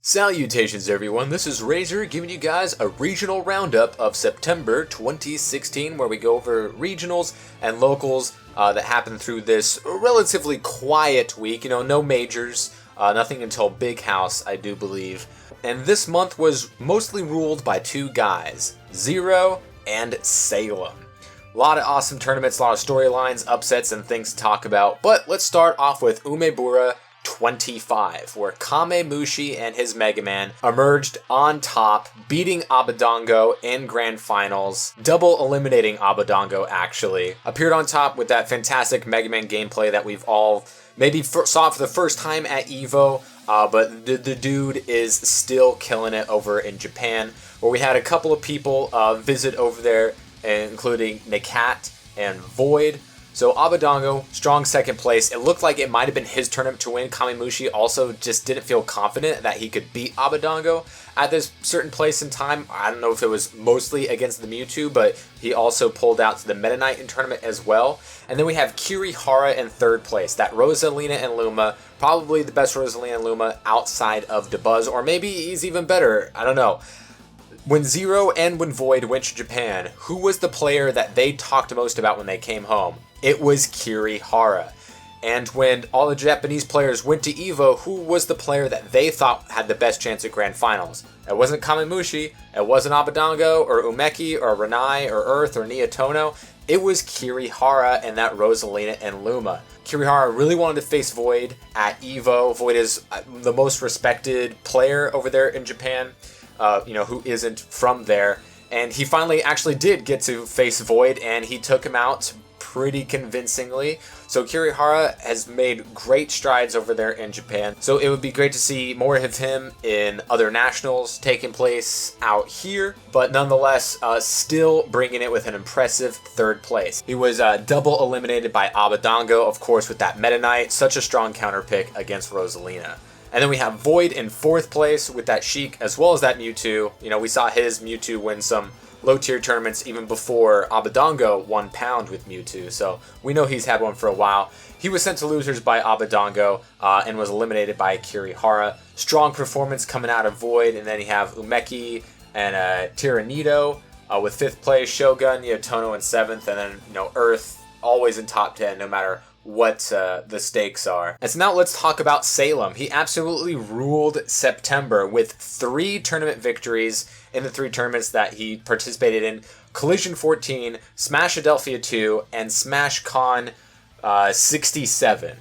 Salutations everyone, this is Razor giving you guys a regional roundup of September 2016 where we go over regionals and locals that happened through this relatively quiet week. No majors, nothing until Big House, I do believe. And this month was mostly ruled by two guys, Zero and Salem. A lot of awesome tournaments, a lot of storylines, upsets, and things to talk about, but let's start off with Umura 25, where Kamemushi and his Mega Man emerged on top, beating Abadango in grand finals, double eliminating Abadango actually. Appeared on top with that fantastic Mega Man gameplay that we've all maybe saw for the first time at EVO, but the dude is still killing it over in Japan, where we had a couple of people visit over there, including Nakat and Void. So Abadango, strong second place. It looked like it might have been his tournament to win. Kamemushi also just didn't feel confident that he could beat Abadango at this certain place in time. I don't know if it was mostly against the Mewtwo, but he also pulled out to the Meta Knight in tournament as well. And then we have Kirihara in third place. That Rosalina and Luma, probably the best Rosalina and Luma outside of Dabuz, or maybe he's even better. I don't know. When Zero and when Void went to Japan, who was the player that they talked most about when they came home? It was Kirihara. And when all the Japanese players went to EVO, who was the player that they thought had the best chance at Grand Finals? It wasn't Kamemushi, it wasn't Abadango, or Umeki, or Renai, or Earth, or Niatono. It was Kirihara and that Rosalina and Luma. Kirihara really wanted to face Void at EVO. Void is the most respected player over there in Japan. Who isn't from there. And he finally actually did get to face Void, and he took him out pretty convincingly. So Kirihara has made great strides over there in Japan. So it would be great to see more of him in other nationals taking place out here. But nonetheless, still bringing it with an impressive third place. He was double eliminated by Abadango, of course, with that Meta Knight. Such a strong counter pick against Rosalina. And then we have Void in fourth place with that Sheik as well as that Mewtwo. We saw his Mewtwo win some low-tier tournaments even before Abadango won Pound with Mewtwo. So we know he's had one for a while. He was sent to losers by Abadango and was eliminated by Kirihara. Strong performance coming out of Void. And then you have Umeki and Tyranido with fifth place. Shogun, Niatono in seventh. And then, Earth always in top 10 no matter what the stakes are. And so now let's talk about Salem. He absolutely ruled September with 3 tournament victories in the 3 tournaments that he participated in. Collision 14, Smash Adelphia 2, and Smash Con 67.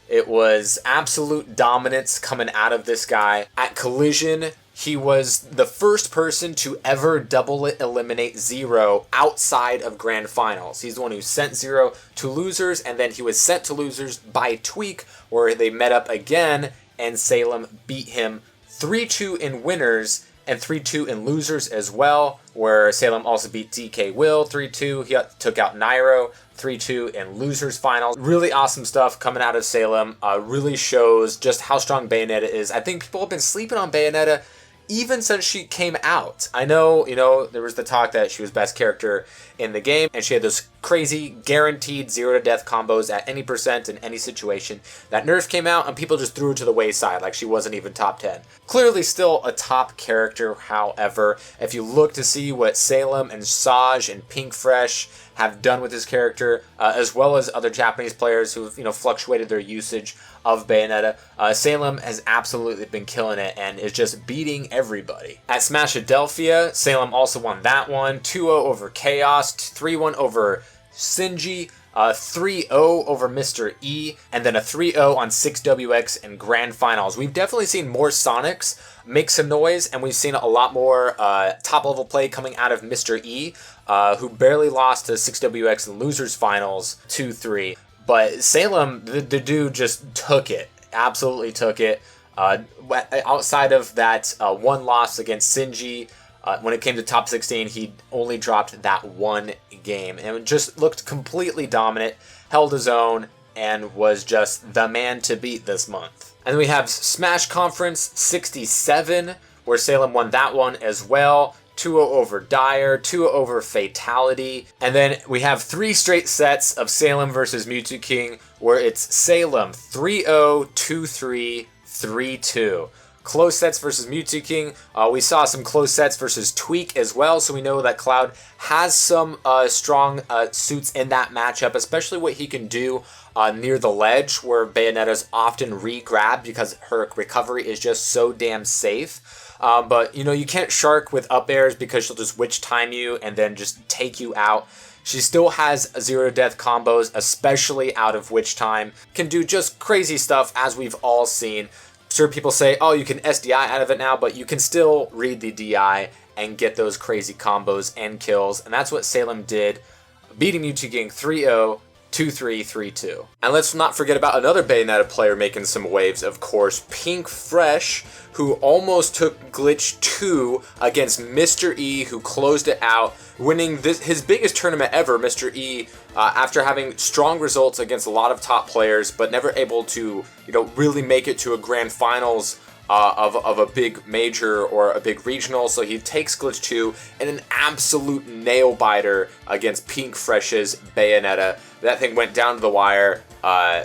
It was absolute dominance coming out of this guy. At Collision, he was the first person to ever double eliminate Zero outside of Grand Finals. He's the one who sent Zero to losers, and then he was sent to losers by Tweak, where they met up again, and Salem beat him 3-2 in winners, and 3-2 in losers as well, where Salem also beat DK Will 3-2. He took out Nairo 3-2 in losers finals. Really awesome stuff coming out of Salem. Really shows just how strong Bayonetta is. I think people have been sleeping on Bayonetta even since she came out. I know, there was the talk that she was best character in the game, and she had those crazy guaranteed 0 to death combos at any percent in any situation. That nerf came out and people just threw her to the wayside like she wasn't even top 10. Clearly still a top character, however. If you look to see what Salem and Saj and Pink Fresh have done with this character, as well as other Japanese players who've fluctuated their usage of Bayonetta, Salem has absolutely been killing it and is just beating everybody. At Smash Adelphia, Salem also won that one, 2-0 over Chaos, 3-1 over Shinji, 3-0 over Mr. E, and then a 3-0 on 6WX in Grand Finals. We've definitely seen more Sonics make some noise, and we've seen a lot more top-level play coming out of Mr. E, who barely lost to 6WX in Losers Finals 2-3. But Salem, the dude just took it, absolutely took it. Outside of that one loss against Shinji, when it came to top 16, he only dropped that one game and just looked completely dominant, held his own, and was just the man to beat this month. And then we have Smash Conference 67, where Salem won that one as well. 2-0 over Dyer, 2-0 over Fatality. And then we have 3 straight sets of Salem versus Mewtwo King, where it's Salem 3-0, 2-3, 3-2. close sets versus Mewtwo King. We saw some close sets versus Tweak as well, so we know that Cloud has some strong suits in that matchup, especially what he can do near the ledge, where Bayonetta's often re-grabbed because her recovery is just so damn safe. But, you know, you can't Shark with up airs because she'll just witch time you and then just take you out. She still has zero death combos, especially out of Witch Time. Can do just crazy stuff, as we've all seen. Sure, people say, oh, you can SDI out of it now, but you can still read the DI and get those crazy combos and kills. And that's what Salem did, beating Mewtwo King 3-0. 2-3, 3-2. And let's not forget about another Bayonetta player making some waves, of course, Pink Fresh, who almost took Glitch 2 against Mr. E, who closed it out, winning his biggest tournament ever, Mr. E, after having strong results against a lot of top players, but never able to, you know, really make it to a grand finals of a big major or a big regional. So he takes Glitch 2 in an absolute nail biter against Pink Fresh's Bayonetta. That thing went down to the wire.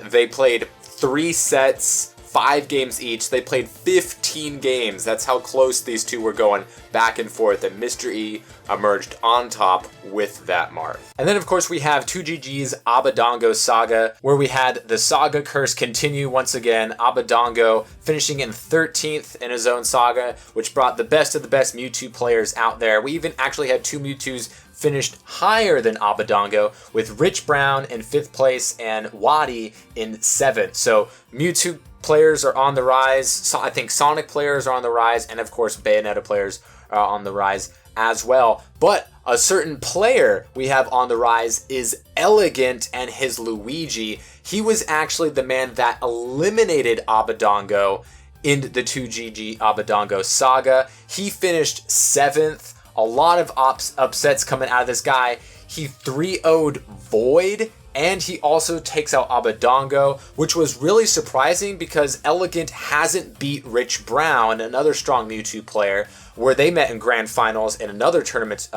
They played 3 sets, 5 games each. They played 15 games. That's how close these two were going back and forth, and Mr. E emerged on top with that Marth. And then, of course, we have 2GG's Abadango Saga, where we had the Saga curse continue once again. Abadango finishing in 13th in his own Saga, which brought the best of the best Mewtwo players out there. We even actually had 2 Mewtwo's finished higher than Abadango, with Rich Brown in 5th place and Wadi in 7th. So Mewtwo players are on the rise. So I think Sonic players are on the rise, and of course Bayonetta players are on the rise as well. But a certain player we have on the rise is Elegant and his Luigi. He was actually the man that eliminated Abadango in the 2GG Abadango Saga. He finished 7th. A lot of upsets coming out of this guy. He 3-0'd Void, and he also takes out Abadango, which was really surprising because Elegant hasn't beat Rich Brown, another strong Mewtwo player, where they met in grand finals in another tournament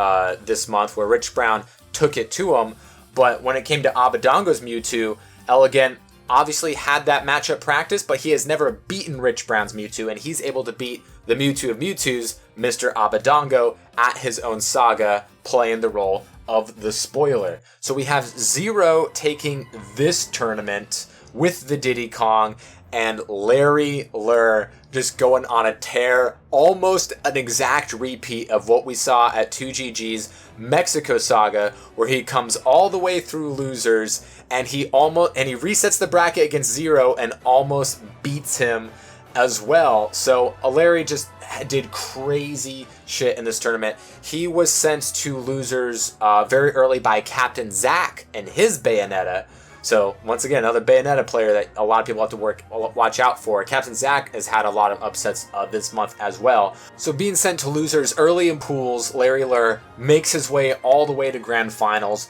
this month where Rich Brown took it to him. But when it came to Abadango's Mewtwo, Elegant obviously had that matchup practice, but he has never beaten Rich Brown's Mewtwo, and he's able to beat the Mewtwo of Mewtwo's, Mr. Abadango, at his own Saga, playing the role of the spoiler. So we have Zero taking this tournament with the Diddy Kong, and Larry Lur just going on a tear, almost an exact repeat of what we saw at 2GG's Mexico Saga, where he comes all the way through losers, and he resets the bracket against Zero and almost beats him as well. So Larry just did crazy shit in this tournament. He was sent to losers very early by Captain Zach and his Bayonetta. So once again, another Bayonetta player that a lot of people have to watch out for. Captain Zach has had a lot of upsets this month as well. So being sent to losers early in pools, Larry Lur makes his way all the way to grand finals,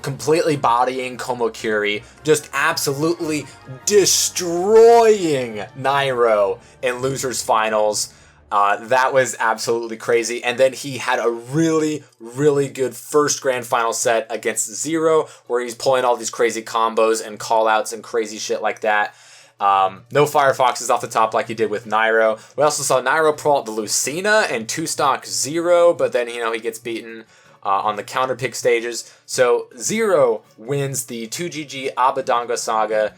completely bodying Komokuri, just absolutely destroying Nairo in losers finals. That was absolutely crazy. And then he had a really, really good first grand final set against Zero, where he's pulling all these crazy combos and callouts and crazy shit like that. No Firefoxes off the top like he did with Nairo. We also saw Nairo pull out the Lucina and 2-stock Zero, but then, you know, he gets beaten on the counter pick stages. So Zero wins the 2GG Abadango Saga,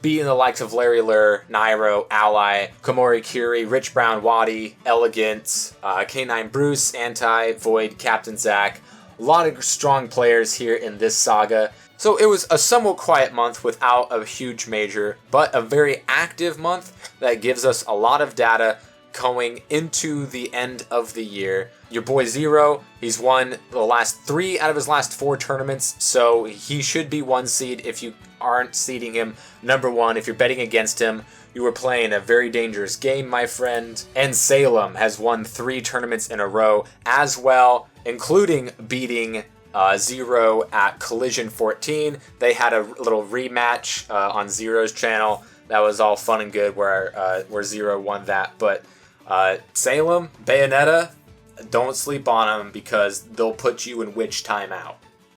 beating the likes of Larry Lur, Nairo, Ally, Komori Curie, Rich Brown, Wadi, Elegant, K9 Bruce, Anti, Void, Captain Zach. A lot of strong players here in this saga. So it was a somewhat quiet month without a huge major, but a very active month that gives us a lot of data going into the end of the year. Your boy Zero, he's won the last 3 out of his last 4 tournaments, so he should be 1 seed if you aren't seeding him number 1. If you're betting against him, you were playing a very dangerous game, my friend. And Salem has won 3 tournaments in a row as well, including beating Zero at Collision 14. They had a little rematch on Zero's channel. That was all fun and good where Zero won that. But Salem, Bayonetta, don't sleep on them because they'll put you in witch timeout.